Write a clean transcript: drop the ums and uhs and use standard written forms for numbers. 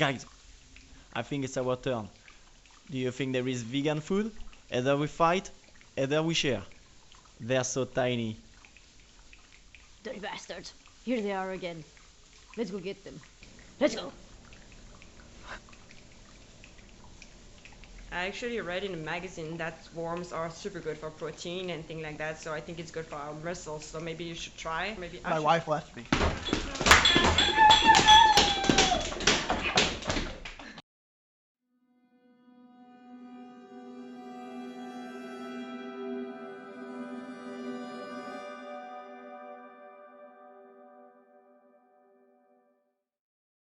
guys, I think it's our turn. Do you think there is vegan food? Either we fight, either we share. They're so tiny. Dirty bastards. Here they are again. Let's go get them. Let's go. I actually read in a magazine that worms are super good for protein and things like that, so I think it's good for our muscles, so maybe you should try. Maybe My wife left me.